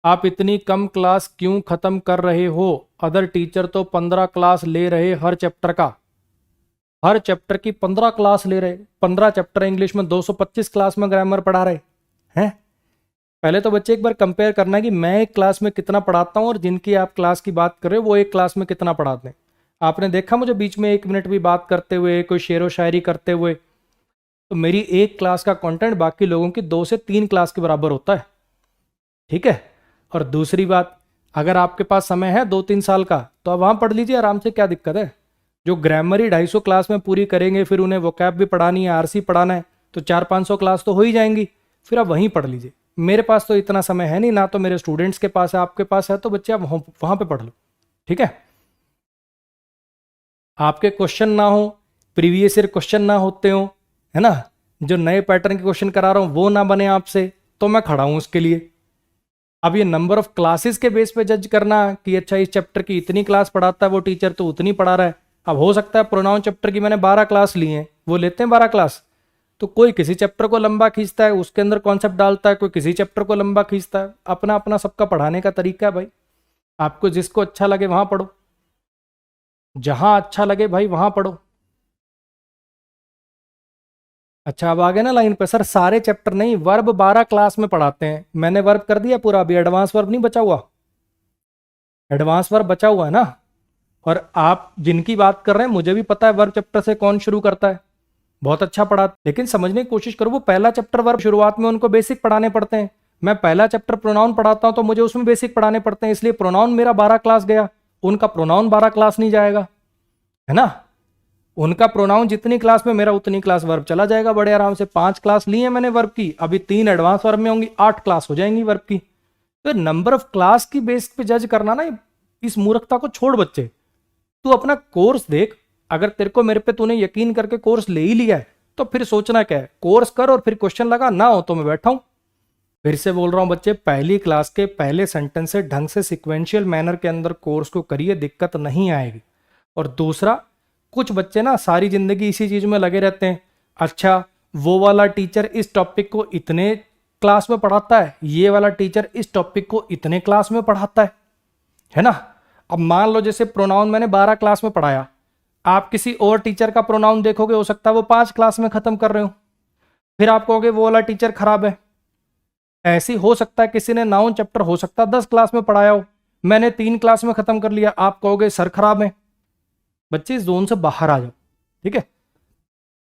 आप इतनी कम क्लास क्यों खत्म कर रहे हो? अदर टीचर तो 15 क्लास ले रहे हर चैप्टर का। हर चैप्टर की 15 क्लास ले रहे। 15 चैप्टर इंग्लिश में 225 क्लास में ग्रामर पढ़ा रहे हैं। पहले तो बच्चे एक बार कंपेयर करना कि मैं एक क्लास में कितना पढ़ाता हूं और जिनकी आप क्लास की बात कर रहे हो वो एक क्लास में कितना पढ़ाते हैं। आपने देखा मुझे बीच में 1 मिनट भी बात करते हुए, कोई शेरो शायरी करते हुए? तो मेरी एक क्लास का कंटेंट बाकी लोगों की 2 से 3 क्लास के बराबर होता है। ठीक है। और दूसरी बात, अगर आपके पास समय है 2-3 साल का तो आप वहां पढ़ लीजिए आराम से, क्या दिक्कत है? जो ग्रामर ही 250 क्लास में पूरी करेंगे, फिर उन्हें वोकैब भी पढ़ानी है, आरसी पढ़ाना है, तो 400-500 क्लास तो हो ही जाएंगी। फिर आप वहीं पढ़ लीजिए। मेरे पास तो इतना समय है नहीं, ना तो मेरे स्टूडेंट्स के पास है। आपके पास है तो बच्चे आप वहां पे पढ़ लो। ठीक है। आपके क्वेश्चन ना हो, प्रीवियस ईयर क्वेश्चन ना होते हो, है ना, जो नए पैटर्न के क्वेश्चन करा रहा हूं वो ना बने आपसे, तो मैं खड़ा हूं उसके लिए। अब ये नंबर ऑफ क्लासेस के बेस पे जज करना कि अच्छा इस चैप्टर की इतनी क्लास पढ़ाता है वो टीचर तो उतनी पढ़ा रहा है। अब हो सकता है प्रोनाउन चैप्टर की मैंने 12 क्लास ली हैं, वो लेते हैं 12 क्लास, तो कोई किसी चैप्टर को लंबा खींचता है, उसके अंदर कॉन्सेप्ट डालता है, कोई किसी चैप्टर को लंबा खींचता है। अपना अपना सबका पढ़ाने का तरीका है भाई। आपको जिसको अच्छा लगे वहां पढ़ो, जहां अच्छा लगे भाई वहां पढ़ो। अच्छा अब आगे ना लाइन पे, सर सारे चैप्टर नहीं, वर्ब 12 क्लास में पढ़ाते हैं। मैंने वर्ब कर दिया पूरा, अभी एडवांस वर्ब नहीं बचा हुआ। एडवांस वर्ब बचा हुआ है ना। और आप जिनकी बात कर रहे हैं मुझे भी पता है वर्ब चैप्टर से कौन शुरू करता है, बहुत अच्छा पढ़ा, लेकिन समझने की कोशिश करो। वो पहला चैप्टर वर्ब शुरुआत में उनको बेसिक पढ़ाने पड़ते हैं। मैं पहला चैप्टर प्रोनाउन पढ़ाता हूं तो मुझे उसमें बेसिक पढ़ाने पड़ते हैं, इसलिए प्रोनाउन मेरा 12 क्लास गया, उनका प्रोनाउन 12 क्लास नहीं जाएगा, है ना। उनका प्रोनाउन जितनी क्लास में, मेरा उतनी क्लास वर्ब चला जाएगा बड़े आराम से। 5 क्लास ली है मैंने वर्ब की, अभी 3 एडवांस वर्ब में होंगी, 8 क्लास हो जाएंगी वर्ब की। तो नंबर ऑफ क्लास की बेस पे जज करना ना, इस मूर्खता को छोड़ बच्चे। तू अपना कोर्स देख। अगर तेरे को मेरे पे तूने यकीन करके कोर्स ले ही लिया है तो फिर सोचना क्या है, कोर्स कर और फिर क्वेश्चन लगा, ना हो तो मैं बैठा हूं। फिर से बोल रहा हूं बच्चे, पहली क्लास के पहले सेंटेंस से ढंग से सिक्वेंशियल मैनर के अंदर कोर्स को करिए, दिक्कत नहीं आएगी। और दूसरा, कुछ बच्चे ना सारी जिंदगी इसी चीज में लगे रहते हैं। अच्छा वो वाला टीचर इस टॉपिक को इतने क्लास में पढ़ाता है, ये वाला टीचर इस टॉपिक को इतने क्लास में पढ़ाता है ना। अब मान लो जैसे प्रोनाउन मैंने 12 क्लास में पढ़ाया, आप किसी और टीचर का प्रोनाउन देखोगे, हो सकता है वो 5 क्लास में खत्म कर रहे हो, फिर आप कहोगे वो वाला टीचर खराब है। ऐसी हो सकता है किसी ने नाउन चैप्टर हो सकता है 10 क्लास में पढ़ाया हो, मैंने 3 क्लास में खत्म कर लिया, आप कहोगे सर खराब है। बच्चे इस जोन से बाहर आ जाओ। ठीक है।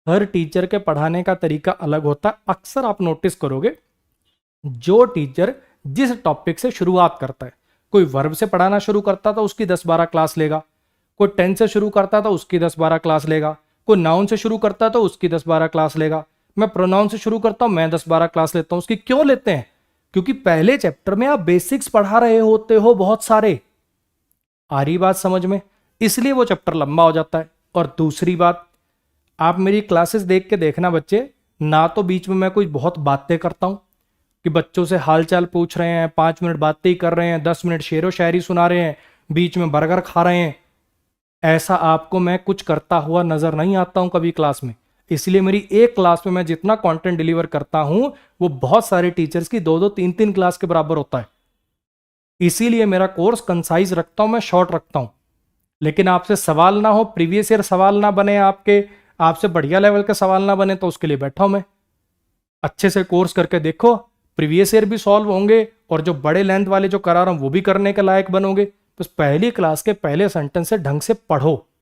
हर टीचर के पढ़ाने का तरीका अलग होता है। अक्सर आप नोटिस करोगे जो टीचर जिस टॉपिक से शुरुआत करता है, कोई वर्ब से पढ़ाना शुरू करता तो उसकी 10-12 क्लास लेगा, कोई टेंस से शुरू करता तो उसकी 10-12 क्लास लेगा, कोई नाउन से शुरू करता तो उसकी 10-12 क्लास लेगा। मैं प्रोनाउन से शुरू करता हूं, मैं 10-12 क्लास लेता हूं। उसकी क्यों लेते हैं? क्योंकि पहले चैप्टर में आप बेसिक्स पढ़ा रहे होते हो बहुत सारे। आ रही बात समझ में? इसलिए वो चैप्टर लंबा हो जाता है। और दूसरी बात, आप मेरी क्लासेस देख के देखना बच्चे, ना तो बीच में मैं कोई बहुत बातें करता हूं कि बच्चों से हालचाल पूछ रहे हैं, 5 मिनट बातें ही कर रहे हैं, 10 मिनट शेरो शायरी सुना रहे हैं, बीच में बर्गर खा रहे हैं। ऐसा आपको मैं कुछ करता हुआ नजर नहीं आता हूं कभी क्लास में। इसलिए मेरी एक क्लास में मैं जितना कंटेंट डिलीवर करता हूं वो बहुत सारे टीचर्स की 2-2, 3-3 क्लास के बराबर होता है। इसीलिए मेरा कोर्स कंसाइज रखता हूं, मैं शॉर्ट रखता हूं। लेकिन आपसे सवाल ना हो, प्रीवियस ईयर सवाल ना बने आपके, आपसे बढ़िया लेवल के सवाल ना बने, तो उसके लिए बैठा हूं मैं। अच्छे से कोर्स करके देखो, प्रीवियस ईयर भी सॉल्व होंगे और जो बड़े लेंथ वाले जो करा रहा हूं वो भी करने के लायक बनोगे। बस पहली क्लास के पहले सेंटेंस से ढंग से पढ़ो।